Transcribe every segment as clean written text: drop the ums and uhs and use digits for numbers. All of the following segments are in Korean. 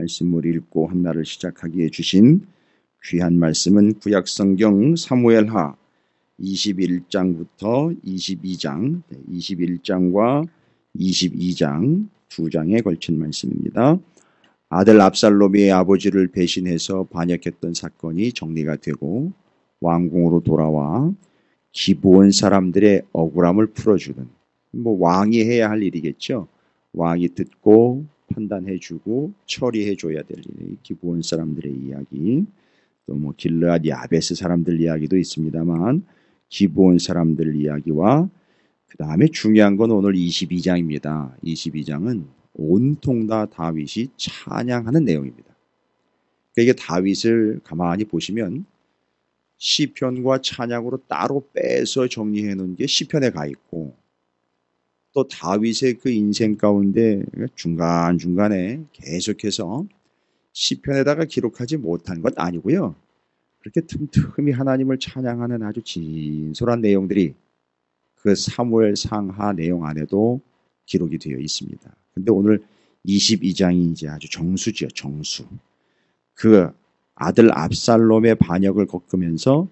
말씀을 읽고 한날을 시작하기에 주신 귀한 말씀은 구약성경 사무엘하 21장부터 22장, 21장과 22장 두 장에 걸친 말씀입니다. 아들 압살롬이 아버지를 배신해서 반역했던 사건이 정리가 되고 왕궁으로 돌아와 기브온 사람들의 억울함을 풀어주는, 왕이 해야 할 일이겠죠. 왕이 듣고 판단해주고 처리해줘야 될 일, 기브온 사람들의 이야기, 또 길르앗 야베스 사람들 이야기도 있습니다만 기브온 사람들 이야기와 그 다음에 중요한 건 오늘 22장입니다. 22장은 온통 다 다윗이 찬양하는 내용입니다. 그러니까 이게 다윗을 가만히 보시면 시편과 찬양으로 따로 빼서 정리해 놓은 게 시편에 가 있고, 또 다윗의 그 인생 가운데 중간중간에 계속해서 시편에다가 기록하지 못한 것 아니고요. 그렇게 틈틈이 하나님을 찬양하는 아주 진솔한 내용들이 그 사무엘 상하 내용 안에도 기록이 되어 있습니다. 근데 오늘 22장이 이제 아주 정수죠, 정수. 그 아들 압살롬의 반역을 겪으면서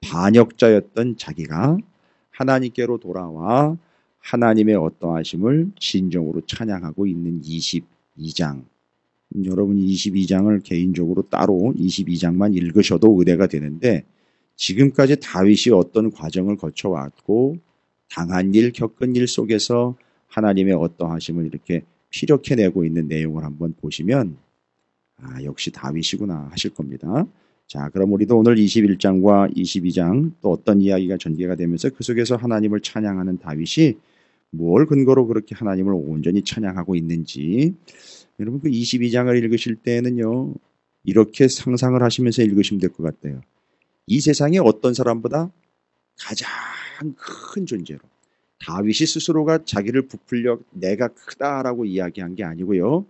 반역자였던 자기가 하나님께로 돌아와 하나님의 어떠하심을 진정으로 찬양하고 있는 22장. 여러분 22장을 개인적으로 따로 22장만 읽으셔도 의뢰가 되는데, 지금까지 다윗이 어떤 과정을 거쳐왔고 당한 일, 겪은 일 속에서 하나님의 어떠하심을 이렇게 피력해내고 있는 내용을 한번 보시면 역시 다윗이구나 하실 겁니다. 자, 그럼 우리도 오늘 21장과 22장 또 어떤 이야기가 전개가 되면서 그 속에서 하나님을 찬양하는 다윗이 뭘 근거로 그렇게 하나님을 온전히 찬양하고 있는지, 여러분 그 22장을 읽으실 때는요, 이렇게 상상을 하시면서 읽으시면 될 것 같아요. 이 세상에 어떤 사람보다 가장 큰 존재로, 다윗이 스스로가 자기를 부풀려 내가 크다라고 이야기한 게 아니고요,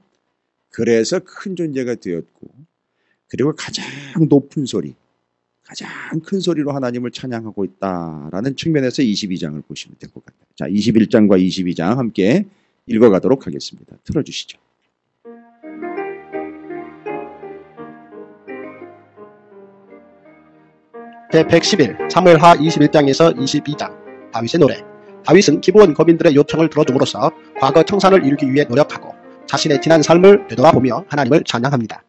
그래서 큰 존재가 되었고, 그리고 가장 높은 소리, 가장 큰 소리로 하나님을 찬양하고 있다라는 측면에서 22장을 보시면 될 것 같아요. 자, 21장과 22장 함께 읽어가도록 하겠습니다. 틀어주시죠. 제111 사무엘하 21장에서 22장. 다윗의 노래. 다윗은 기브온 거민들의 요청을 들어줌으로써 과거 청산을 이루기 위해 노력하고 자신의 지난 삶을 되돌아보며 하나님을 찬양합니다.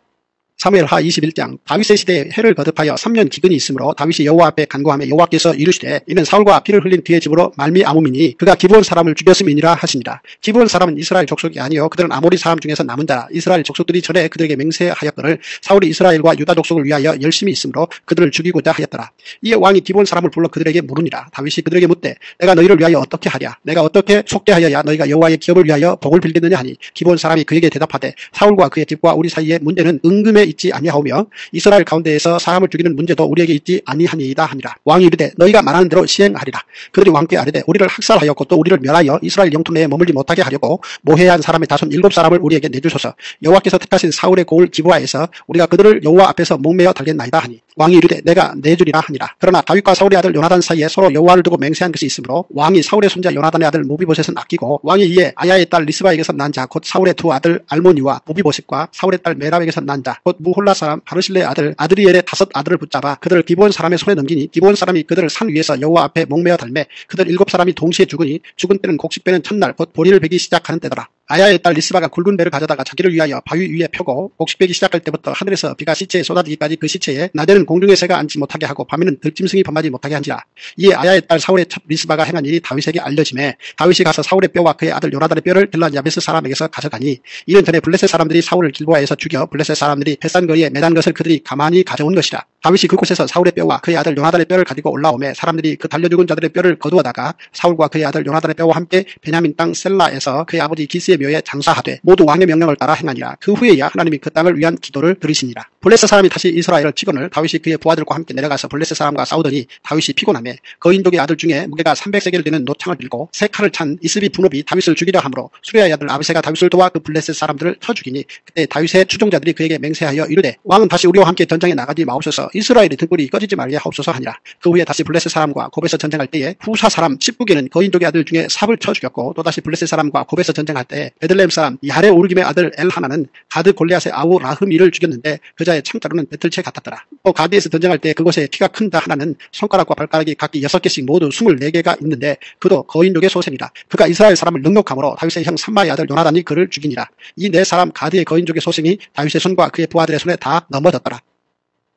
사무엘하 21장. 다윗의 시대에 해를 거듭하여 3년 기근이 있으므로 다윗이 여호와 앞에 간구하며 여호와께서 이르시되 이는 사울과 피를 흘린 그의 집으로 말미암음이니 그가 기브온 사람을 죽였음이니라 하시니라. 기브온 사람은 이스라엘 족속이 아니요 그들은 아모리 사람 중에서 남은 자라. 이스라엘 족속들이 전에 그들에게 맹세하였거늘 사울이 이스라엘과 유다 족속을 위하여 열심히 있으므로 그들을 죽이고자 하였더라. 이에 왕이 기브온 사람을 불러 그들에게 물으니라. 다윗이 그들에게 묻되 내가 너희를 위하여 어떻게 하랴? 내가 어떻게 속죄하여야 너희가 여호와의 기업을 위하여 복을 빌겠느냐 하니, 기브온 사람이 그에게 대답하되 사울과 그의 집과 우리 사이에 문제는 은금에 있지 아니하오며 이스라엘 가운데에서 사람을 죽이는 문제도 우리에게 있지 아니하니이다 하니라. 왕이 이르되 너희가 말하는 대로 시행하리라. 그들이 왕께 아뢰되 우리를 학살하였고 또 우리를 멸하여 이스라엘 영토 내에 머물지 못하게 하려고 모해한 사람의 자손 7사람을 우리에게 내주소서. 여호와께서 택하신 사울의 고을 기브아에서 우리가 그들을 여호와 앞에서 목매어 달겠나이다 하니, 왕이 이르되 내가 내주리라 하니라. 그러나 다윗과 사울의 아들 요나단 사이에 서로 여호와를 두고 맹세한 것이 있으므로 왕이 사울의 손자 요나단의 아들 무비보셋은 아끼고, 왕이 이에 아야의 딸 리스바에게서 난 자 곧 사울의 두 아들 알모니와 무비보셋과 사울의 딸 메랍에게서 난 자 곧 무홀라 사람 바르실레의 아들 아드리엘의 5 아들을 붙잡아 그들을 기브온 사람의 손에 넘기니, 기브온 사람이 그들을 산 위에서 여호와 앞에 목매어 달매 그들 7사람이 동시에 죽으니 죽은 때는 곡식배는 첫날 곧 보리를 베기 시작하는 때더라. 아야의 딸 리스바가 굵은 배를 가져다가 자기를 위하여 바위 위에 펴고 곡식 베기 시작할 때부터 하늘에서 비가 시체에 쏟아지기까지 그 시체에 낮에는 공중의 새가 앉지 못하게 하고 밤에는 들짐승이 범하지 못하게 한지라. 이에 아야의 딸 사울의 첩 리스바가 행한 일이 다윗에게 알려지매 다윗이 가서 사울의 뼈와 그의 아들 요나단의 뼈를 길르앗 야베스 사람에게서 가져가니, 이는 전에 블레셋 사람들이 사울을 길보아에서 죽여 블레셋 사람들이 벳산거리에 매단 것을 그들이 가만히 가져온 것이라. 다윗이 그곳에서 사울의 뼈와 그의 아들 요나단의 뼈를 가지고 올라오매 사람들이 그 달려 죽은 자들의 뼈를 거두어다가 사울과 그의 아들 요나단의 뼈와 함께 베냐민 땅 셀라에서 그의 아버지 기스의 묘에 장사하되 모두 왕의 명령을 따라 행하니라. 그 후에야 하나님이 그 땅을 위한 기도를 들으시니라. 블레셋 사람이 다시 이스라엘을 치거늘 다윗이 그의 부하들과 함께 내려가서 블레셋 사람과 싸우더니 다윗이 피곤하며 거인족의 아들 중에 무게가 300세겔 되는 노창을 들고 세 칼을 찬 이스비 분업이 다윗을 죽이려 하므로 수리아의 아들 아비새가 다윗을 도와 그 블레셋 사람들을 쳐 죽이니 그때 다윗의 추종자들이 그에게 맹세하여 이르되 왕은 다시 우리와 함께 전장에 나가지 마옵소서 이스라엘의 등불이 꺼지지 말게 하옵소서 하니라. 그 후에 다시 블레셋 사람과 곱에서 전쟁할 때에 후사 사람 19개는 거인족의 아들 중에 삽을 쳐 죽였고 또다시 블레셋 사람과 곱에서 전쟁할 때에 베들레헴 사람 야레 오르김의 아들 엘하나는 가드 골리앗의 아우 라흐미를 죽였는데 그자의 창자루는 배틀채 같았더라. 또 가드에서 전쟁할 때 그곳에 키가 큰다 하나는 손가락과 발가락이 각기 6개씩 모두 24개가 있는데 그도 거인족의 소생이라. 그가 이스라엘 사람을 능욕함으로 다윗의 형 삼마의 아들 요나단이 그를 죽이니라. 이 네 사람 가드의 거인족의 소생이 다윗의 손과 그의 부하들의 손에 다 넘어졌더라.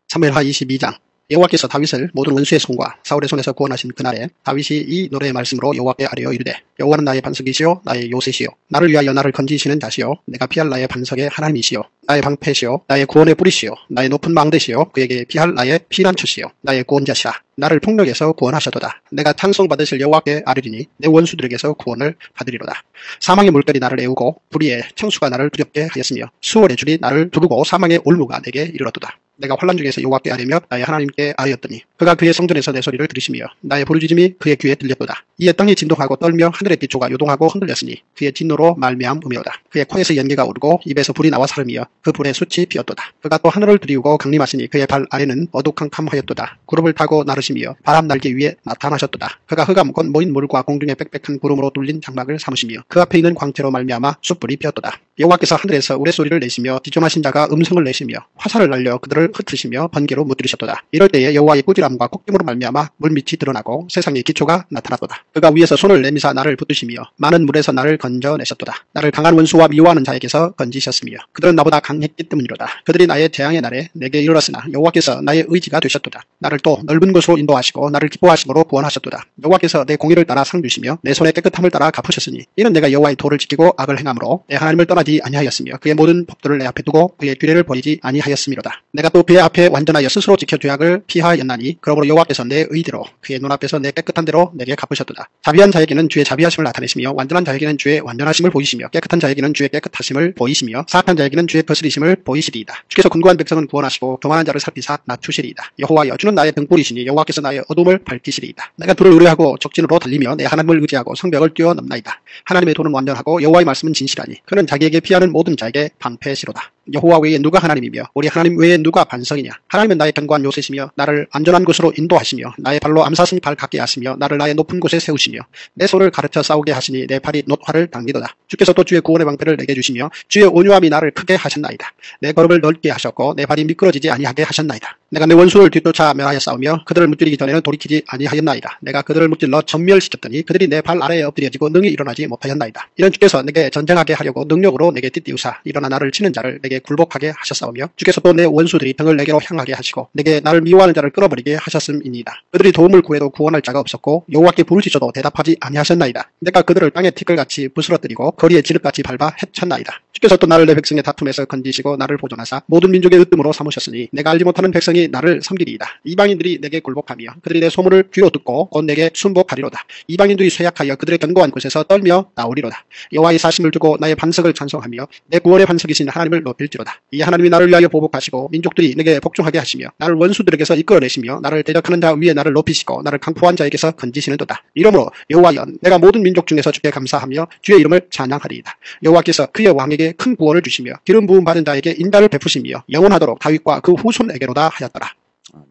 사무엘하 22장. 여호와께서 다윗을 모든 원수의 손과 사울의 손에서 구원하신 그날에 다윗이 이 노래의 말씀으로 여호와께 아뢰어 이르되 여호와는 나의 반석이시요 나의 요새시요 나를 위하여 나를 건지시는 자시요 내가 피할 나의 반석의 하나님이시요 나의 방패시요 나의 구원의 뿌리시요 나의 높은 망대시요 그에게 피할 나의 피난처시요 나의 구원자시라. 나를 폭력에서 구원하셨도다. 내가 찬송받으실 여호와께 아뢰리니 내 원수들에게서 구원을 받으리로다. 사망의 물결이 나를 애우고 불의의 청수가 나를 두렵게 하였으며 수월의 줄이 나를 두르고 사망의 올무가 내게 이르렀도다. 내가 환난 중에서 여호와께 아뢰며 나의 하나님께 아뢰었더니 그가 그의 성전에서 내 소리를 들으시며 나의 부르짖음이 그의 귀에 들렸도다. 이에 땅이 진동하고 떨며 하늘의 기초가 요동하고 흔들렸으니 그의 진노로 말미암음이로다. 그의 코에서 연기가 오르고 입에서 불이 나와 사름이여 그 불의 숯이 피었도다. 그가 또 하늘을 두리우고 강림하시니 그의 발 아래는 어두캄캄하였도다. 구름을 타고 나르시며 바람 날개 위에 나타나셨도다. 그가 흑암 곧 모인 물과 공중의 빽빽한 구름으로 뚫린 장막을 삼으시며 그 앞에 있는 광채로 말미암아 숯불이 피었도다. 여호와께서 하늘에서 우레소리를 내시며 지존하신 자가 음성을 내시며 화살을 날려 그들을 흩으시며 번개로 무찌르셨도다. 이럴 때에 여호와의 꾸지람과 콧김으로 말미암아 물밑이 드러나고 세상의 기초가 나타났도다. 그가 위에서 손을 내미사 나를 붙드시며 많은 물에서 나를 건져내셨도다. 나를 강한 원수와 미워하는 자에게서 건지셨으며 그들은 나보다 강했기 때문이로다. 그들이 나의 재앙의 날에 내게 이르렀으나 여호와께서 나의 의지가 되셨도다. 나를 또 넓은 곳으로 인도하시고 나를 기뻐하심으로 구원하셨도다. 여호와께서 내 공의를 따라 상 주시며 내 손의 깨끗함을 따라 갚으셨으니 이는 내가 여호와의 도를 지키고 악을 행함으로 내 하나님을 떠나지 아니하였으며 그의 모든 법도를 내 앞에 두고 그의 규례를 버리지 아니하였음이로다. 내가 또 그의 앞에 완전하여 스스로 지켜 죄악을 피하였나니 그러므로 여호와께서 내 의대로 그의 눈앞에서 내 깨끗한 대로 내게 갚으셨도다. 자비한 자에게는 주의 자비하심을 나타내시며 완전한 자에게는 주의 완전하심을 보이시며 깨끗한 자에게는 주의 깨끗하심을 보이시며 사악한 자에게는 주의 거스리심을 보이시리이다. 주께서 곤고한 백성은 구원하시고 교만한 자를 살피사 낮추시리이다. 여호와여 주는 나의 등불이시니 여호와께서 나의 어둠을 밝히시리이다. 내가 둘을 의뢰하고 적진으로 달리며 내 하나님을 의지하고 성벽을 뛰어넘나이다. 하나님의 도는 완전하고 여호와의 말씀은 진실하니 그는 자기에게 피하는 모든 자에게 방패시로다. 여호와 외에 누가 하나님이며 우리 하나님 외에 누가 반석이냐. 하나님은 나의 견고한 요새시며 나를 안전한 곳으로 인도하시며 나의 발로 암사슴 발 같게 하시며 나를 나의 높은 곳에 세우시며 내 손을 가르쳐 싸우게 하시니 내 팔이 놋화를 당기도다. 주께서 또 주의 구원의 방패를 내게 주시며 주의 온유함이 나를 크게 하셨나이다. 내 걸음을 넓게 하셨고 내 발이 미끄러지지 아니하게 하셨나이다. 내가 내 원수를 뒤쫓아 멸하여 싸우며 그들을 무찌르기 전에는 돌이키지 아니하였나이다. 내가 그들을 무찔러 전멸시켰더니 그들이 내 발 아래에 엎드려지고 능히 일어나지 못하였나이다. 이런 주께서 내게 전쟁하게 하려고 능력으로 내게 띠띠우사 일어나 나를 치는 자를 내게 굴복하게 하셨사오며 주께서 또 내 원수들이 등을 내게로 향하게 하시고 내게 나를 미워하는 자를 끌어버리게 하셨음이니이다. 그들이 도움을 구해도 구원할 자가 없었고 여호와께 부르짖어도 대답하지 아니하셨나이다. 내가 그들을 땅에 티끌같이 부스러뜨리고 거리에 지륵같이 밟아 해쳤나이다. 주께서 또 나를 내 백성의 다툼에서 건지시고 나를 보존하사 모든 민족의 으뜸으로 삼으셨으니 내가 알지 못하는 백성이 나를 섬기리이다. 이방인들이 내게 굴복하며 그들이 내 소문을 귀로 듣고 곧 내게 순복하리로다. 이방인들이 쇠약하여 그들의 견고한 곳에서 떨며 나오리로다. 여호와의 사심을 두고 나의 반석을 찬송하며 내 구원의 반석이신 하나님을 높일지로다. 이 하나님이 나를 위하여 보복하시고 민족들이 내게 복종하게 하시며 나를 원수들에게서 이끌어내시며 나를 대적하는 자 위에 나를 높이시고 나를 강포한 자에게서 건지시는도다. 이러므로 여호와여 내가 모든 민족 중에서 주께 감사하며 주의 이름을 찬양하리이다. 여호와께서 그의 왕에게 큰 구원을 주시며 기름 부음 받은 자에게 인자를 베푸시며 영원하도록 다윗과 그 후손에게로다 하였더라. 아멘.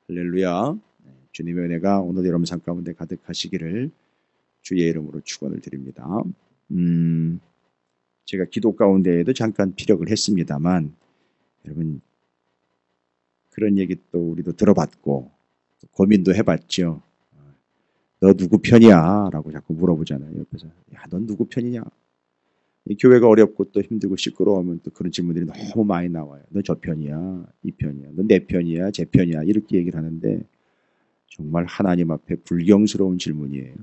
할렐루야. 주님의 은혜가 오늘 여러분 삶 가운데 가득하시기를 주의 이름으로 축원을 드립니다. 제가 기도 가운데에도 잠깐 피력을 했습니다만 여러분 그런 얘기 또 우리도 들어봤고 고민도 해봤죠. 너 누구 편이야? 라고 자꾸 물어보잖아요. 옆에서 야, 넌 누구 편이냐? 이 교회가 어렵고 또 힘들고 시끄러우면 또 그런 질문들이 너무 많이 나와요. 너 저 편이야? 이 편이야? 너 내 편이야? 제 편이야? 이렇게 얘기를 하는데 정말 하나님 앞에 불경스러운 질문이에요.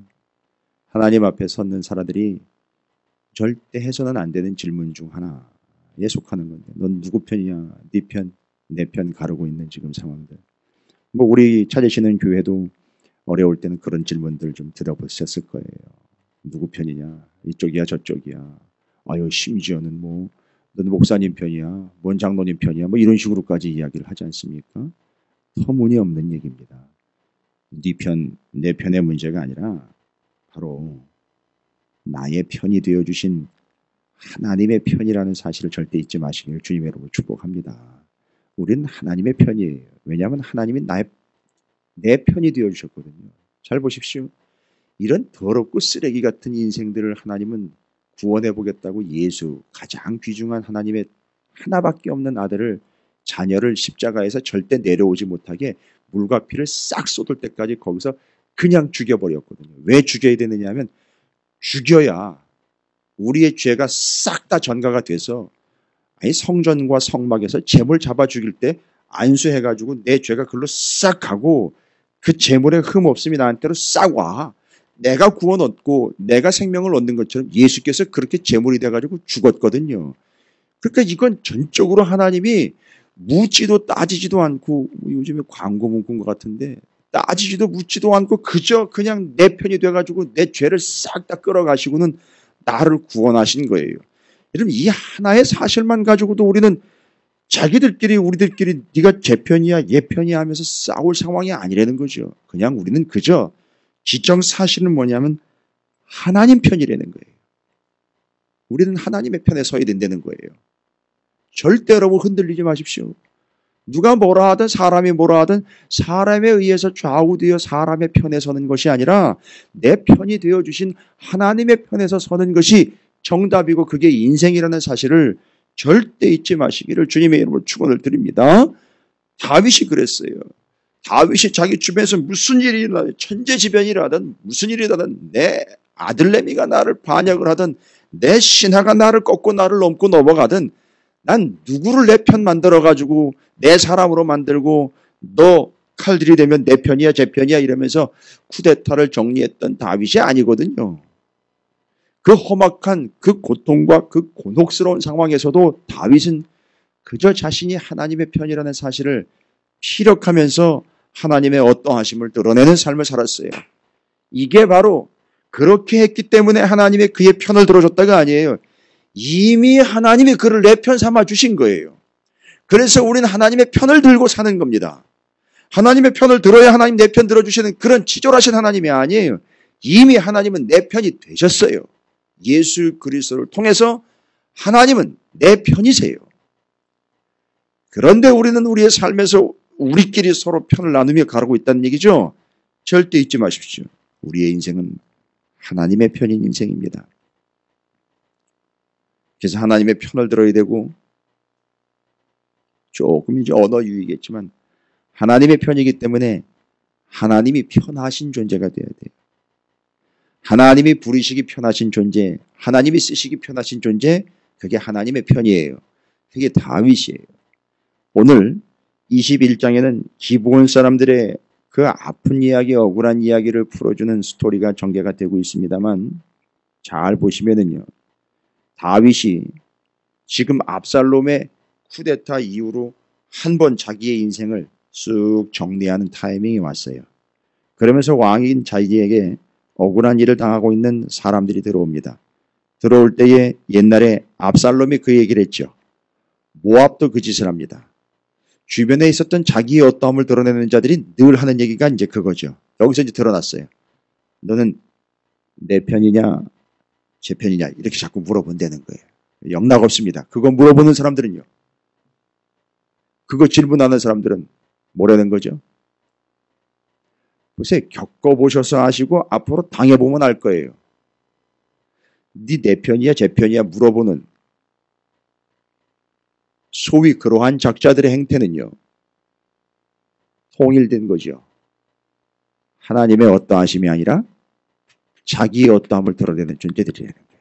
하나님 앞에 섰는 사람들이 절대 해서는 안 되는 질문 중 하나에 속하는 건데 넌 누구 편이냐? 네 편, 내 편 가르고 있는 지금 상황들. 뭐 우리 찾으시는 교회도 어려울 때는 그런 질문들 좀 들어보셨을 거예요. 누구 편이냐? 이쪽이야 저쪽이야. 아유 심지어는 뭐 너는 목사님 편이야, 뭔 장로님 편이야, 뭐 이런 식으로까지 이야기를 하지 않습니까? 터무니없는 얘기입니다. 네 편, 내 편의 문제가 아니라 바로 나의 편이 되어주신 하나님의 편이라는 사실을 절대 잊지 마시길 주님의 이름으로 축복합니다. 우리는 하나님의 편이에요. 왜냐하면 하나님이 내 편이 되어주셨거든요. 잘 보십시오. 이런 더럽고 쓰레기 같은 인생들을 하나님은 구원해 보겠다고 예수, 가장 귀중한 하나님의 하나밖에 없는 아들을, 자녀를 십자가에서 절대 내려오지 못하게 물과 피를 싹 쏟을 때까지 거기서 그냥 죽여버렸거든요. 왜 죽여야 되느냐 하면 죽여야 우리의 죄가 싹 다 전가가 돼서 성전과 성막에서 재물 잡아 죽일 때 안수해가지고 내 죄가 그걸로 싹 가고 그 재물에 흠 없음이 나한테로 싹 와. 내가 구원 얻고 내가 생명을 얻는 것처럼 예수께서 그렇게 재물이 돼가지고 죽었거든요. 그러니까 이건 전적으로 하나님이 묻지도 따지지도 않고, 요즘에 광고 문구인 것 같은데, 따지지도 묻지도 않고 그저 그냥 내 편이 돼가지고 내 죄를 싹 다 끌어가시고는 나를 구원하신 거예요. 여러분, 이 하나의 사실만 가지고도 우리는 우리들끼리 네가 제 편이야 얘 편이야 하면서 싸울 상황이 아니라는 거죠. 그냥 우리는 그저 지정사실은 뭐냐면 하나님 편이라는 거예요. 우리는 하나님의 편에 서야 된다는 거예요. 절대 여러분 흔들리지 마십시오. 누가 뭐라 하든 사람이 뭐라 하든 사람에 의해서 좌우되어 사람의 편에 서는 것이 아니라 내 편이 되어주신 하나님의 편에서 서는 것이 정답이고 그게 인생이라는 사실을 절대 잊지 마시기를 주님의 이름으로 축원을 드립니다. 다윗이 그랬어요. 다윗이 자기 주변에서 무슨 일이 일어나든, 천재지변이라 하든 무슨 일이 일어나든, 내 아들내미가 나를 반역을 하든 내 신하가 나를 꺾고 나를 넘고 넘어가든 난 누구를 내 편 만들어가지고 내 사람으로 만들고 너 칼들이 되면 내 편이야 제 편이야 이러면서 쿠데타를 정리했던 다윗이 아니거든요. 그 험악한 그 고통과 그 곤혹스러운 상황에서도 다윗은 그저 자신이 하나님의 편이라는 사실을 피력하면서 하나님의 어떠하심을 드러내는 삶을 살았어요. 이게 바로 그렇게 했기 때문에 하나님의 그의 편을 들어줬다가 아니에요. 이미 하나님이 그를 내 편 삼아 주신 거예요. 그래서 우리는 하나님의 편을 들고 사는 겁니다. 하나님의 편을 들어야 하나님 내 편 들어주시는 그런 치졸하신 하나님이 아니에요. 이미 하나님은 내 편이 되셨어요. 예수 그리스도를 통해서 하나님은 내 편이세요. 그런데 우리는 우리의 삶에서 우리끼리 서로 편을 나누며 가고 있다는 얘기죠. 절대 잊지 마십시오. 우리의 인생은 하나님의 편인 인생입니다. 그래서 하나님의 편을 들어야 되고, 조금 이제 언어 유희겠지만 하나님의 편이기 때문에 하나님이 편하신 존재가 되어야 돼요. 하나님이 부리시기 편하신 존재, 하나님이 쓰시기 편하신 존재, 그게 하나님의 편이에요. 그게 다윗이에요. 오늘 21장에는 기브온 사람들의 그 아픈 이야기, 억울한 이야기를 풀어주는 스토리가 전개가 되고 있습니다만, 잘 보시면은요, 다윗이 지금 압살롬의 쿠데타 이후로 한 번 자기의 인생을 쑥 정리하는 타이밍이 왔어요. 그러면서 왕인 자기에게 억울한 일을 당하고 있는 사람들이 들어옵니다. 들어올 때에 옛날에 압살롬이 그 얘기를 했죠. 모압도 그 짓을 합니다. 주변에 있었던 자기의 어떠함을 드러내는 자들이 늘 하는 얘기가 이제 그거죠. 여기서 이제 드러났어요. 너는 내 편이냐 제 편이냐 이렇게 자꾸 물어본다는 거예요. 영락 없습니다. 그거 물어보는 사람들은요. 그거 질문하는 사람들은 뭐라는 거죠? 글쎄 겪어보셔서 아시고 앞으로 당해보면 알 거예요. 네 내 편이야 제 편이야 물어보는 소위 그러한 작자들의 행태는요. 통일된 거죠. 하나님의 어떠하심이 아니라 자기의 어떠함을 드러내는 존재들이라는 거예요.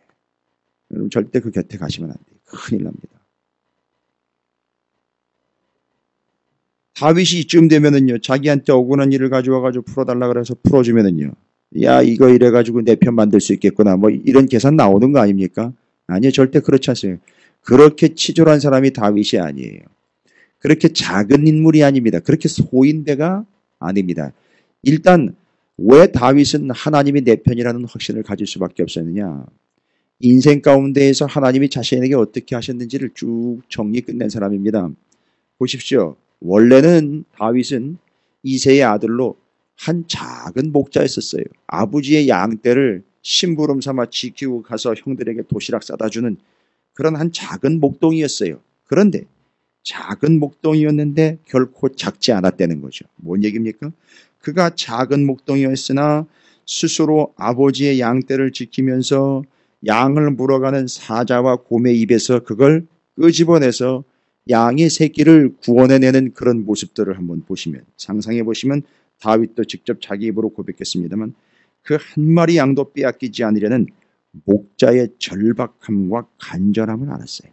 여러분 절대 그 곁에 가시면 안 돼요. 큰일 납니다. 다윗이 이쯤 되면은요. 자기한테 억울한 일을 가져와가지고 풀어달라 그래서 풀어주면은요. 야 이거 이래가지고 내 편 만들 수 있겠구나. 뭐 이런 계산 나오는 거 아닙니까? 아니요. 절대 그렇지 않아요. 그렇게 치졸한 사람이 다윗이 아니에요. 그렇게 작은 인물이 아닙니다. 그렇게 소인배가 아닙니다. 일단 왜 다윗은 하나님이 내 편이라는 확신을 가질 수밖에 없었느냐. 인생 가운데에서 하나님이 자신에게 어떻게 하셨는지를 쭉 정리 끝낸 사람입니다. 보십시오. 원래는 다윗은 이새의 아들로 한 작은 목자였었어요. 아버지의 양떼를 심부름 삼아 지키고 가서 형들에게 도시락 싸다 주는 그런 한 작은 목동이었어요. 그런데 작은 목동이었는데 결코 작지 않았다는 거죠. 뭔 얘기입니까? 그가 작은 목동이었으나 스스로 아버지의 양떼를 지키면서 양을 물어가는 사자와 곰의 입에서 그걸 끄집어내서 양의 새끼를 구원해내는 그런 모습들을 한번 보시면, 상상해 보시면 다윗도 직접 자기 입으로 고백했습니다만 그 한 마리 양도 빼앗기지 않으려는 목자의 절박함과 간절함을 알았어요.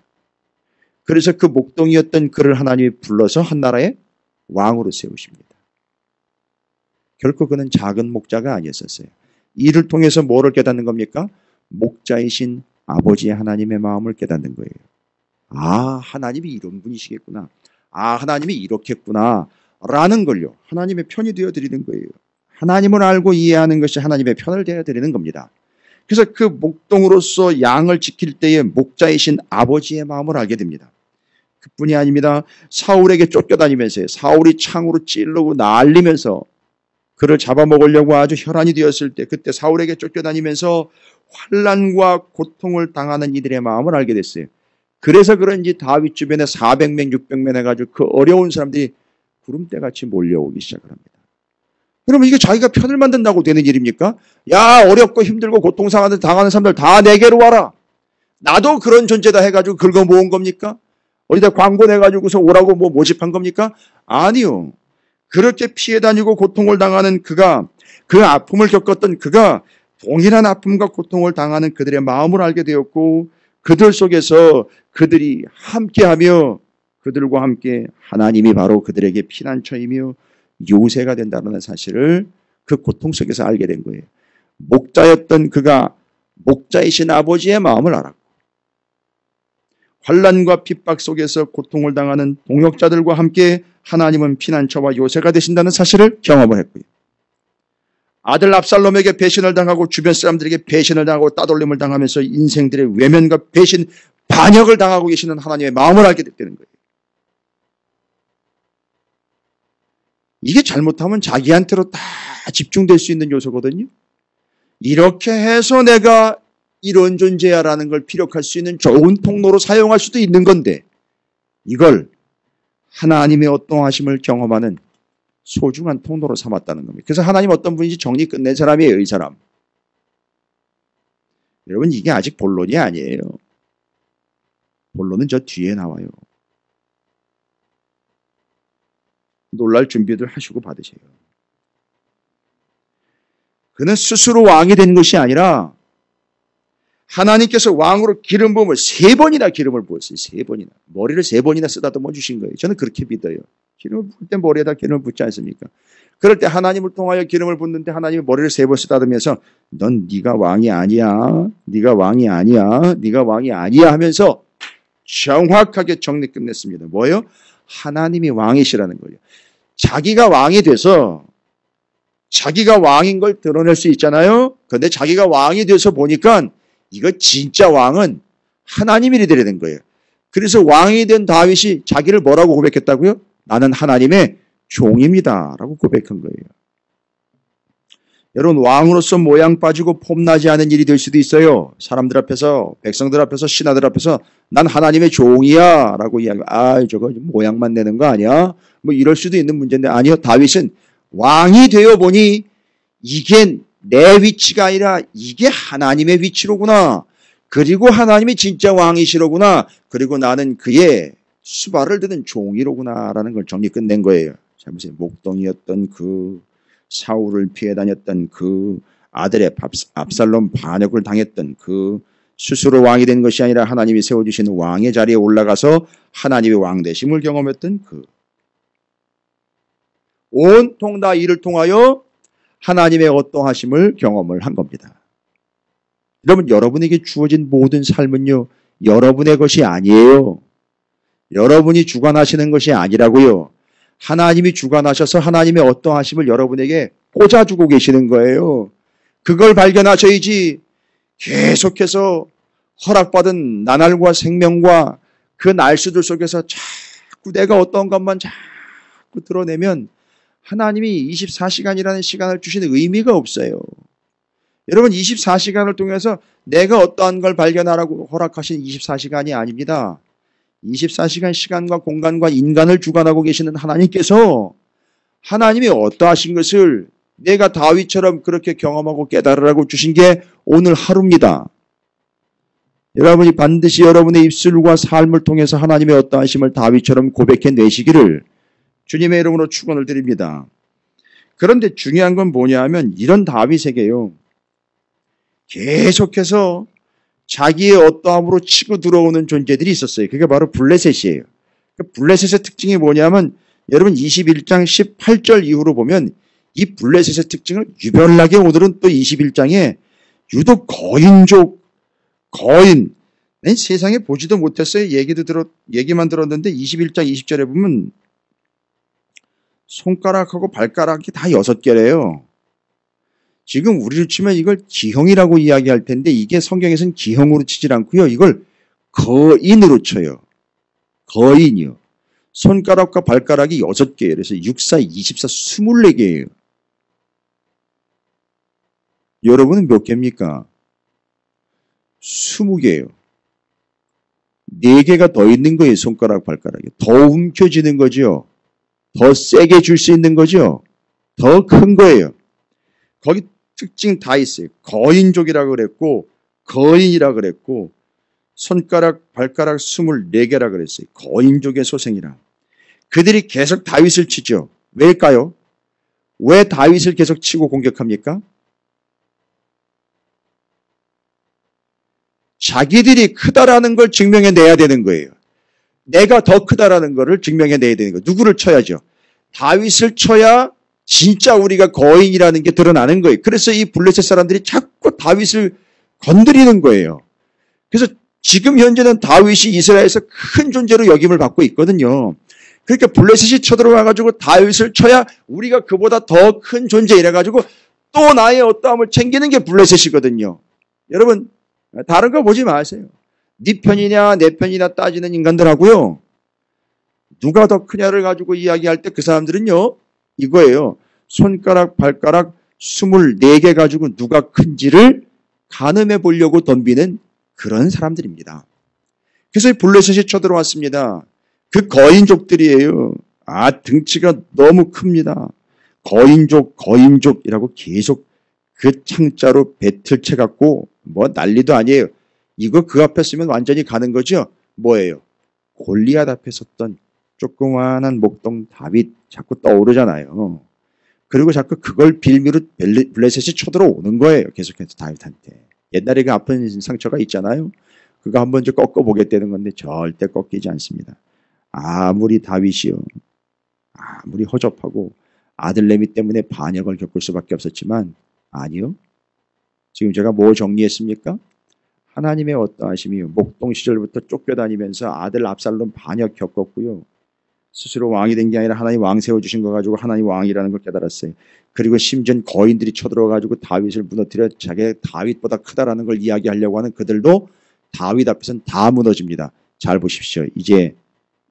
그래서 그 목동이었던 그를 하나님이 불러서 한 나라의 왕으로 세우십니다. 결코 그는 작은 목자가 아니었었어요. 이를 통해서 뭐를 깨닫는 겁니까? 목자이신 아버지의 하나님의 마음을 깨닫는 거예요. 아, 하나님이 이런 분이시겠구나. 아, 하나님이 이렇겠구나. 라는 걸요. 하나님의 편이 되어 드리는 거예요. 하나님을 알고 이해하는 것이 하나님의 편을 되어 드리는 겁니다. 그래서 그 목동으로서 양을 지킬 때에 목자이신 아버지의 마음을 알게 됩니다. 그뿐이 아닙니다. 사울에게 쫓겨다니면서 사울이 창으로 찌르고 날리면서 그를 잡아먹으려고 아주 혈안이 되었을 때 그때 사울에게 쫓겨다니면서 환난과 고통을 당하는 이들의 마음을 알게 됐어요. 그래서 그런지 다윗 주변에 400명, 600명 해가지고 그 어려운 사람들이 구름대같이 몰려오기 시작을 합니다. 그러면 이게 자기가 편을 만든다고 되는 일입니까? 야, 어렵고 힘들고 고통상하는 당하는 사람들 다 내게로 와라. 나도 그런 존재다 해가지고 긁어 모은 겁니까? 어디다 광고 내가지고서 오라고 뭐 모집한 겁니까? 아니요. 그렇게 피해 다니고 고통을 당하는 그가, 그 아픔을 겪었던 그가 동일한 아픔과 고통을 당하는 그들의 마음을 알게 되었고 그들 속에서 그들이 함께하며 그들과 함께 하나님이 바로 그들에게 피난처이며 요새가 된다는 사실을 그 고통 속에서 알게 된 거예요. 목자였던 그가 목자이신 아버지의 마음을 알았고 환난과 핍박 속에서 고통을 당하는 동역자들과 함께 하나님은 피난처와 요새가 되신다는 사실을 경험을 했고요. 아들 압살롬에게 배신을 당하고 주변 사람들에게 배신을 당하고 따돌림을 당하면서 인생들의 외면과 배신, 반역을 당하고 계시는 하나님의 마음을 알게 됐다는 거예요. 이게 잘못하면 자기한테로 다 집중될 수 있는 요소거든요. 이렇게 해서 내가 이런 존재야라는 걸 피력할 수 있는 좋은 통로로 사용할 수도 있는 건데 이걸 하나님의 어떠하심을 경험하는 소중한 통로로 삼았다는 겁니다. 그래서 하나님 어떤 분인지 정리 끝낸 사람이에요, 이 사람. 여러분, 이게 아직 본론이 아니에요. 본론은 저 뒤에 나와요. 놀랄 준비들 하시고 받으세요. 그는 스스로 왕이 된 것이 아니라 하나님께서 왕으로 기름 부음을 3번이나 기름을 부었어요. 3번이나. 머리를 3번이나 쓰다듬어 주신 거예요. 저는 그렇게 믿어요. 기름을 부을 때 머리에다 기름을 붓지 않습니까? 그럴 때 하나님을 통하여 기름을 붓는데 하나님이 머리를 3번 쓰다듬으면서 넌 네가 왕이 아니야. 네가 왕이 아니야. 네가 왕이 아니야 하면서 정확하게 정리 끝냈습니다. 뭐예요? 하나님이 왕이시라는 거예요. 자기가 왕이 돼서 자기가 왕인 걸 드러낼 수 있잖아요. 그런데 자기가 왕이 돼서 보니까 이거 진짜 왕은 하나님이 되는 거예요. 그래서 왕이 된 다윗이 자기를 뭐라고 고백했다고요? 나는 하나님의 종입니다 라고 고백한 거예요. 여러분, 왕으로서 모양 빠지고 폼나지 않은 일이 될 수도 있어요. 사람들 앞에서, 백성들 앞에서, 신하들 앞에서 난 하나님의 종이야 라고 이야기하고 아, 저거 모양만 내는 거 아니야? 뭐 이럴 수도 있는 문제인데 아니요. 다윗은 왕이 되어 보니 이게 내 위치가 아니라 이게 하나님의 위치로구나. 그리고 하나님이 진짜 왕이시로구나. 그리고 나는 그의 수발을 드는 종이로구나 라는 걸 정리 끝낸 거예요. 자, 보세요. 목동이었던 그 사울을 피해 다녔던 그 아들의 압살롬 반역을 당했던 그 스스로 왕이 된 것이 아니라 하나님이 세워주신 왕의 자리에 올라가서 하나님의 왕 되심을 경험했던 그 온통 다 이를 통하여 하나님의 어떠하심을 경험을 한 겁니다. 여러분, 여러분에게 주어진 모든 삶은요, 여러분의 것이 아니에요. 여러분이 주관하시는 것이 아니라고요. 하나님이 주관하셔서 하나님의 어떠하심을 여러분에게 꽂아주고 계시는 거예요. 그걸 발견하셔야지 계속해서 허락받은 나날과 생명과 그 날수들 속에서 자꾸 내가 어떤 것만 자꾸 드러내면 하나님이 24시간이라는 시간을 주시는 의미가 없어요. 여러분 24시간을 통해서 내가 어떠한 걸 발견하라고 허락하신 24시간이 아닙니다. 24시간 시간과 공간과 인간을 주관하고 계시는 하나님께서 하나님이 어떠하신 것을 내가 다윗처럼 그렇게 경험하고 깨달으라고 주신 게 오늘 하루입니다. 여러분이 반드시 여러분의 입술과 삶을 통해서 하나님의 어떠하심을 다윗처럼 고백해 내시기를 주님의 이름으로 축원을 드립니다. 그런데 중요한 건 뭐냐 하면 이런 다윗에게요. 계속해서 자기의 어떠함으로 치고 들어오는 존재들이 있었어요. 그게 바로 블레셋이에요. 블레셋의 특징이 뭐냐면 여러분 21장 18절 이후로 보면 이 블레셋의 특징을 유별나게 오늘은 또 21장에 유독 거인, 세상에 보지도 못했어요. 얘기만 들었는데 21장 20절에 보면 손가락하고 발가락이 다 6개래요. 지금 우리를 치면 이걸 기형이라고 이야기할 텐데 이게 성경에서는 기형으로 치질 않고요. 이걸 거인으로 쳐요. 거인이요. 손가락과 발가락이 6개예요. 그래서 6, 4, 24, 24개예요. 여러분은 몇 개입니까? 20개예요. 4개가 더 있는 거예요. 손가락, 발가락이. 더 움켜쥐는 거죠. 더 세게 줄 수 있는 거죠. 더 큰 거예요. 거기 특징 다 있어요. 거인족이라고 그랬고 거인이라고 그랬고 손가락, 발가락 24개라고 그랬어요. 거인족의 소생이라. 그들이 계속 다윗을 치죠. 왜일까요? 왜 다윗을 계속 치고 공격합니까? 자기들이 크다라는 걸 증명해내야 되는 거예요. 내가 더 크다라는 것을 증명해내야 되는 거예요. 누구를 쳐야죠? 다윗을 쳐야 진짜 우리가 거인이라는 게 드러나는 거예요. 그래서 이 블레셋 사람들이 자꾸 다윗을 건드리는 거예요. 그래서 지금 현재는 다윗이 이스라엘에서 큰 존재로 여김을 받고 있거든요. 그러니까 블레셋이 쳐들어와가지고 다윗을 쳐야 우리가 그보다 더 큰 존재 이래가지고 또 나의 어떠함을 챙기는 게 블레셋이거든요. 여러분 다른 거 보지 마세요. 네 편이냐 내 편이냐 따지는 인간들하고요. 누가 더 크냐를 가지고 이야기할 때 그 사람들은요. 이거예요. 손가락, 발가락 24개 가지고 누가 큰지를 가늠해 보려고 덤비는 그런 사람들입니다. 그래서 블레셋이 쳐들어왔습니다. 그 거인족들이에요. 등치가 너무 큽니다. 거인족이라고 계속 그 창자로 배틀 쳐갖고 뭐 난리도 아니에요. 이거 그 앞에 쓰면 완전히 가는 거죠. 뭐예요? 골리앗 앞에 섰던 조그마한 목동 다윗 자꾸 떠오르잖아요. 그리고 자꾸 그걸 빌미로 블레셋이 쳐들어오는 거예요. 계속해서 다윗한테. 옛날에 그 아픈 상처가 있잖아요. 그거 한번 좀 꺾어보겠다는 건데 절대 꺾이지 않습니다. 아무리 다윗이요. 아무리 허접하고 아들내미 때문에 반역을 겪을 수밖에 없었지만 아니요. 지금 제가 뭐 정리했습니까? 하나님의 어떠하심이요. 목동 시절부터 쫓겨다니면서 아들 압살롬 반역 겪었고요. 스스로 왕이 된 게 아니라 하나님 왕 세워주신 거 가지고 하나님 왕이라는 걸 깨달았어요. 그리고 심지어 거인들이 쳐들어가지고 다윗을 무너뜨려 자기 다윗보다 크다라는 걸 이야기하려고 하는 그들도 다윗 앞에서는 다 무너집니다. 잘 보십시오. 이제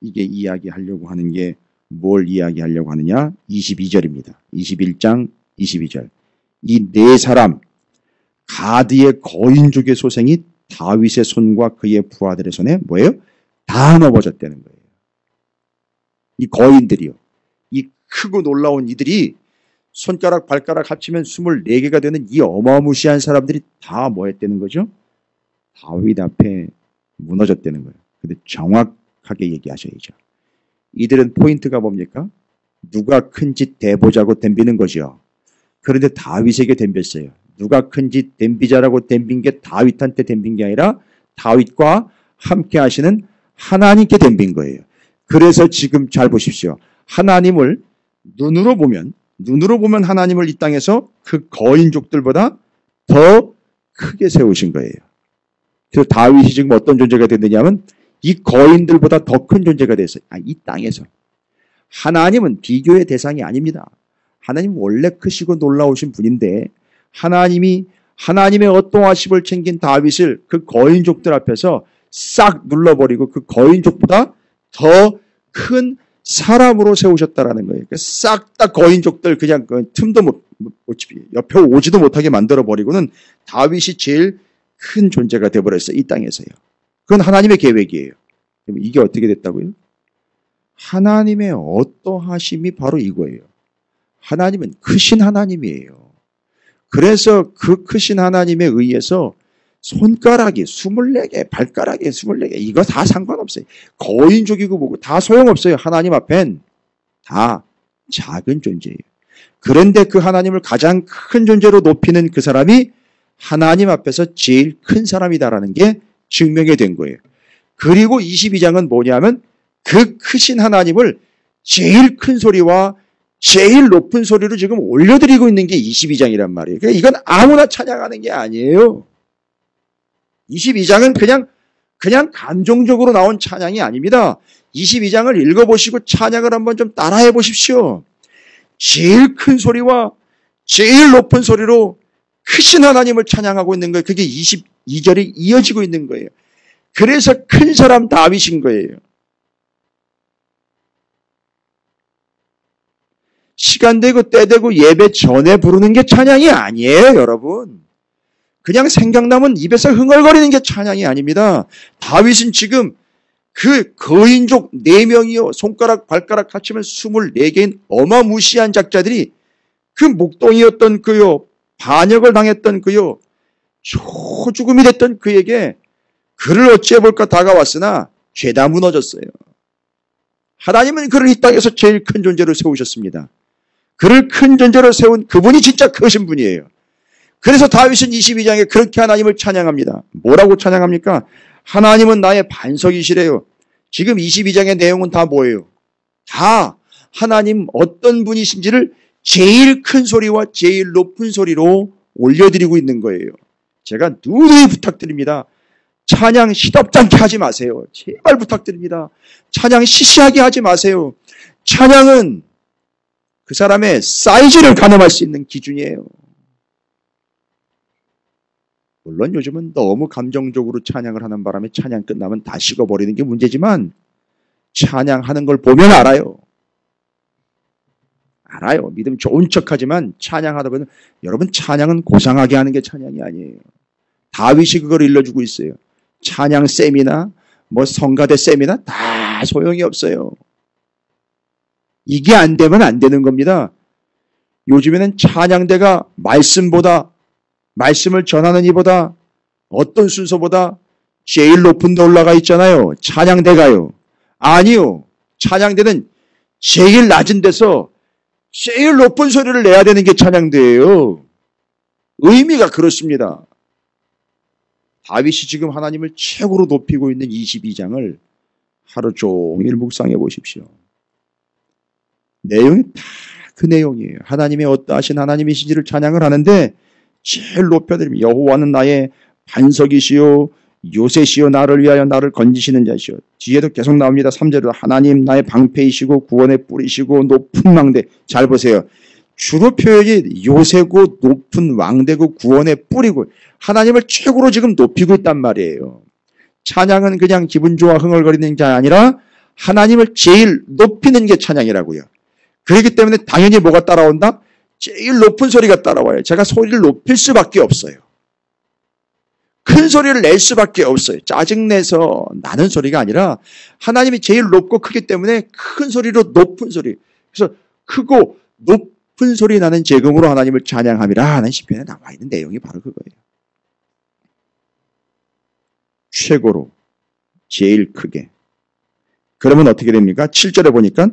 이게 이야기하려고 하는 게 뭘 이야기하려고 하느냐? 22절입니다. 21장 22절. 이 네 사람 가드의 거인족의 소생이 다윗의 손과 그의 부하들의 손에 뭐예요? 다 넘어졌다는 거예요. 이 거인들이요. 이 크고 놀라운 이들이 손가락 발가락 합치면 24개가 되는 이 어마무시한 사람들이 다 뭐 했다는 거죠? 다윗 앞에 무너졌다는 거예요. 근데 정확하게 얘기하셔야죠. 이들은 포인트가 뭡니까? 누가 큰지 대보자고 덤비는 거죠. 그런데 다윗에게 덤볐어요. 누가 큰지 덤비자라고 덤빈 게 다윗한테 덤빈 게 아니라 다윗과 함께 하시는 하나님께 덤빈 거예요. 그래서 지금 잘 보십시오. 하나님을 눈으로 보면 하나님을 이 땅에서 그 거인족들보다 더 크게 세우신 거예요. 그래서 다윗이 지금 어떤 존재가 됐느냐면 이 거인들보다 더 큰 존재가 됐어요. 이 땅에서. 하나님은 비교의 대상이 아닙니다. 하나님 원래 크시고 놀라우신 분인데 하나님이 하나님의 어떠하심을 챙긴 다윗을 그 거인족들 앞에서 싹 눌러버리고 그 거인족보다 더 큰 사람으로 세우셨다라는 거예요. 싹 다 거인족들 그냥 그 틈도 못 옆에 오지도 못하게 만들어버리고는 다윗이 제일 큰 존재가 되어버렸어요. 이 땅에서요. 그건 하나님의 계획이에요. 그럼 이게 어떻게 됐다고요? 하나님의 어떠하심이 바로 이거예요. 하나님은 크신 하나님이에요. 그래서 그 크신 하나님에 의해서 손가락이 24개, 발가락이 24개, 이거 다 상관없어요. 거인족이고 뭐고 다 소용없어요. 하나님 앞엔 다 작은 존재예요. 그런데 그 하나님을 가장 큰 존재로 높이는 그 사람이 하나님 앞에서 제일 큰 사람이다라는 게 증명이 된 거예요. 그리고 22장은 뭐냐면 그 크신 하나님을 제일 큰 소리와 제일 높은 소리로 지금 올려드리고 있는 게 22장이란 말이에요. 그러니까 이건 아무나 찬양하는 게 아니에요. 22장은 그냥 감정적으로 나온 찬양이 아닙니다. 22장을 읽어보시고 찬양을 한번 좀 따라해 보십시오. 제일 큰 소리와 제일 높은 소리로 크신 하나님을 찬양하고 있는 거예요. 그게 22절이 이어지고 있는 거예요. 그래서 큰 사람 다윗인 거예요. 시간 되고 때 되고 예배 전에 부르는 게 찬양이 아니에요, 여러분. 그냥 생각나면 입에서 흥얼거리는 게 찬양이 아닙니다. 다윗은 지금 그 거인족 4명이요. 손가락 발가락 합치면 24개인 어마무시한 작자들이 그 목동이었던 그요. 반역을 당했던 그요. 초죽음이 됐던 그에게 그를 어찌해볼까 다가왔으나 죄다 무너졌어요. 하나님은 그를 이 땅에서 제일 큰 존재로 세우셨습니다. 그를 큰 존재로 세운 그분이 진짜 크신 분이에요. 그래서 다윗은 22장에 그렇게 하나님을 찬양합니다. 뭐라고 찬양합니까? 하나님은 나의 반석이시래요. 지금 22장의 내용은 다 뭐예요? 다 하나님 어떤 분이신지를 제일 큰 소리와 제일 높은 소리로 올려드리고 있는 거예요. 제가 누누이 부탁드립니다. 찬양 시덥잖게 하지 마세요. 제발 부탁드립니다. 찬양 시시하게 하지 마세요. 찬양은 그 사람의 사이즈를 가늠할 수 있는 기준이에요. 물론 요즘은 너무 감정적으로 찬양을 하는 바람에 찬양 끝나면 다 식어버리는 게 문제지만 찬양하는 걸 보면 알아요. 알아요. 믿음 좋은 척하지만 찬양하다 보면 여러분 찬양은 고상하게 하는 게 찬양이 아니에요. 다윗이 그걸 일러주고 있어요. 찬양 쌤이나 뭐 성가대 쌤이나 다 소용이 없어요. 이게 안 되면 안 되는 겁니다. 요즘에는 찬양대가 말씀을 전하는 이보다 어떤 순서보다 제일 높은 데 올라가 있잖아요. 찬양대가요. 아니요. 찬양대는 제일 낮은 데서 제일 높은 소리를 내야 되는 게 찬양대예요. 의미가 그렇습니다. 다윗이 지금 하나님을 최고로 높이고 있는 22장을 하루 종일 묵상해 보십시오. 내용이 다 그 내용이에요. 하나님의 어떠하신 하나님이신지를 찬양을 하는데 제일 높여드립니다. 여호와는 나의 반석이시요 요새시요 나를 위하여 나를 건지시는 자시요. 뒤에도 계속 나옵니다. 3절에도 하나님 나의 방패이시고 구원의 뿌리시고 높은 왕대. 잘 보세요. 주로 표현이 요새고 높은 왕대고 구원의 뿌리고 하나님을 최고로 지금 높이고 있단 말이에요. 찬양은 그냥 기분 좋아 흥얼거리는 게 아니라 하나님을 제일 높이는 게 찬양이라고요. 그렇기 때문에 당연히 뭐가 따라온다? 제일 높은 소리가 따라와요. 제가 소리를 높일 수밖에 없어요. 큰 소리를 낼 수밖에 없어요. 짜증내서 나는 소리가 아니라 하나님이 제일 높고 크기 때문에 큰 소리로 높은 소리. 그래서 크고 높은 소리 나는 재금으로 하나님을 찬양함이라 하는 시편에 나와 있는 내용이 바로 그거예요. 최고로 제일 크게. 그러면 어떻게 됩니까? 7절에 보니까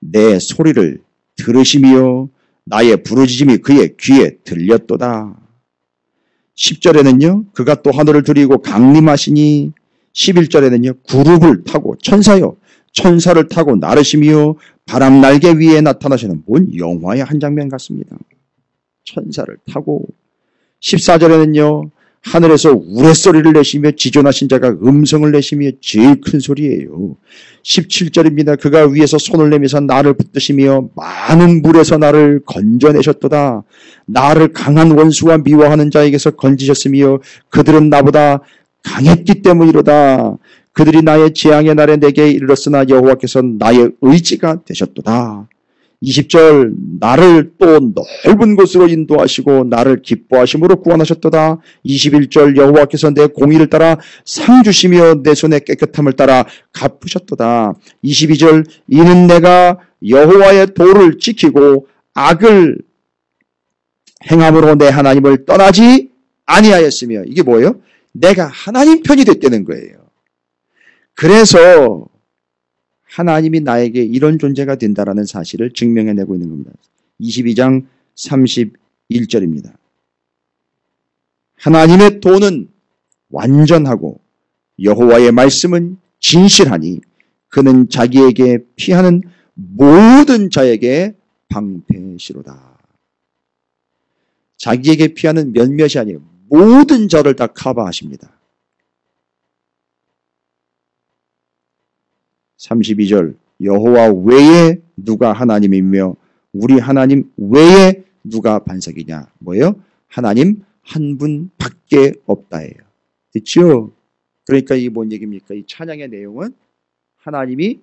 내 소리를 들으시며 나의 부르짖음이 그의 귀에 들렸도다. 10절에는요. 그가 또 하늘을 드리고 강림하시니 11절에는요. 구룹을 타고 천사를 타고 나르시며 바람 날개 위에 나타나시는 뭔 영화의 한 장면 같습니다. 천사를 타고 14절에는요. 하늘에서 우레소리를 내시며 지존하신 자가 음성을 내시며 제일 큰 소리예요. 17절입니다. 그가 위에서 손을 내밀어서 나를 붙드시며 많은 물에서 나를 건져내셨도다. 나를 강한 원수와 미워하는 자에게서 건지셨으며 그들은 나보다 강했기 때문이로다. 그들이 나의 재앙의 날에 내게 이르렀으나 여호와께서 나의 의지가 되셨도다. 20절 나를 또 넓은 곳으로 인도하시고 나를 기뻐하심으로 구원하셨도다. 21절 여호와께서 내 공의를 따라 상 주시며 내 손의 깨끗함을 따라 갚으셨도다. 22절 이는 내가 여호와의 도를 지키고 악을 행함으로 내 하나님을 떠나지 아니하였으며 이게 뭐예요? 내가 하나님 편이 됐다는 거예요. 그래서 하나님이 나에게 이런 존재가 된다라는 사실을 증명해내고 있는 겁니다. 22장 31절입니다. 하나님의 도는 완전하고 여호와의 말씀은 진실하니 그는 자기에게 피하는 모든 자에게 방패시로다. 자기에게 피하는 몇몇이 아니에요. 모든 자를 다 커버하십니다. 32절 여호와 외에 누가 하나님이며 우리 하나님 외에 누가 반석이냐. 뭐예요? 하나님 한 분밖에 없다예요. 그렇죠? 그러니까 이게 뭔 얘기입니까? 이 찬양의 내용은 하나님이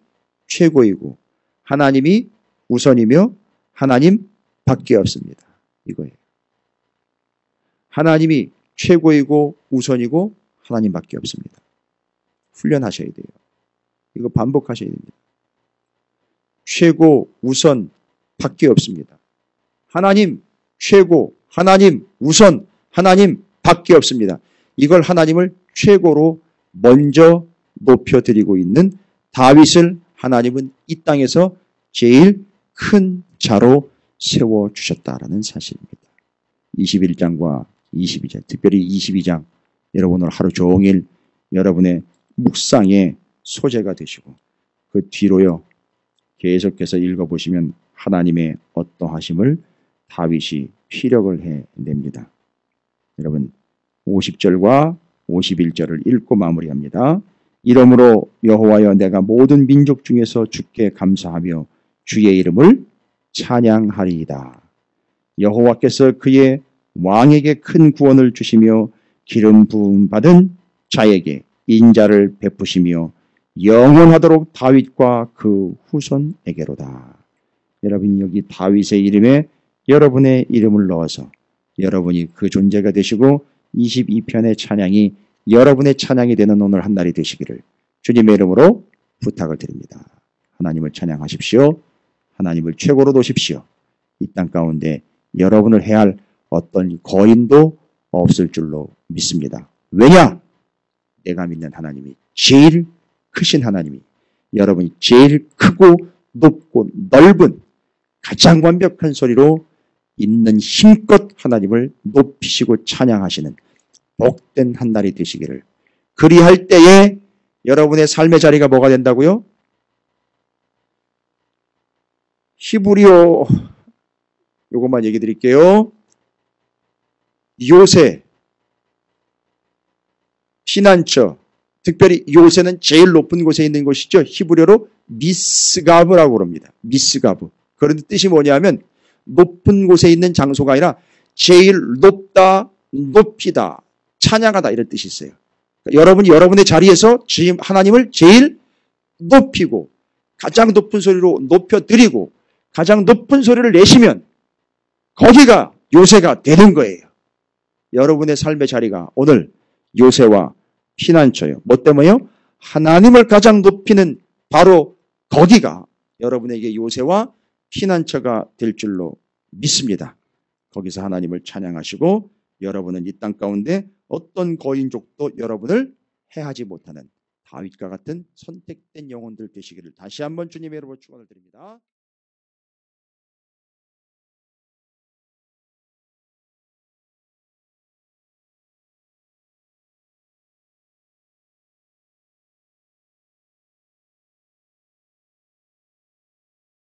최고이고 하나님이 우선이며 하나님 밖에 없습니다. 이거예요. 하나님이 최고이고 우선이고 하나님밖에 없습니다. 훈련하셔야 돼요. 이거 반복하셔야 됩니다. 최고, 우선 밖에 없습니다. 하나님 최고, 하나님 우선, 하나님 밖에 없습니다. 이걸 하나님을 최고로 먼저 높여드리고 있는 다윗을 하나님은 이 땅에서 제일 큰 자로 세워주셨다라는 사실입니다. 21장과 22장, 특별히 22장, 여러분 오늘 하루 종일 여러분의 묵상의 소재가 되시고 그 뒤로요 계속해서 읽어보시면 하나님의 어떠하심을 다윗이 피력을 해냅니다. 여러분 50절과 51절을 읽고 마무리합니다. 이러므로 여호와여 내가 모든 민족 중에서 주께 감사하며 주의 이름을 찬양하리이다. 여호와께서 그의 왕에게 큰 구원을 주시며 기름 부음 받은 자에게 인자를 베푸시며 영원하도록 다윗과 그 후손에게로다. 여러분 여기 다윗의 이름에 여러분의 이름을 넣어서 여러분이 그 존재가 되시고 22편의 찬양이 여러분의 찬양이 되는 오늘 한 날이 되시기를 주님의 이름으로 부탁을 드립니다. 하나님을 찬양하십시오. 하나님을 최고로 놓으십시오. 이 땅 가운데 여러분을 해할 어떤 거인도 없을 줄로 믿습니다. 왜냐? 내가 믿는 하나님이 제일 크신 하나님이 여러분이 제일 크고 높고 넓은 가장 완벽한 소리로 있는 힘껏 하나님을 높이시고 찬양하시는 복된 한 날이 되시기를. 그리할 때에 여러분의 삶의 자리가 뭐가 된다고요? 히브리어 요것만 얘기 드릴게요. 요새, 피난처, 특별히 요새는 제일 높은 곳에 있는 곳이죠. 히브리어로 미스가브라고 그럽니다. 미스가브. 그런 뜻이 뭐냐면 높은 곳에 있는 장소가 아니라 제일 높다, 높이다, 찬양하다 이런 뜻이 있어요. 그러니까 여러분이 여러분의 자리에서 지금 하나님을 제일 높이고 가장 높은 소리로 높여드리고 가장 높은 소리를 내시면 거기가 요새가 되는 거예요. 여러분의 삶의 자리가 오늘 요새와 피난처요. 뭐 때문에요? 하나님을 가장 높이는 바로 거기가 여러분에게 요새와 피난처가 될 줄로 믿습니다. 거기서 하나님을 찬양하시고 여러분은 이 땅 가운데 어떤 거인족도 여러분을 해하지 못하는 다윗과 같은 선택된 영혼들 되시기를 다시 한번 주님의 이름으로 축원을 드립니다.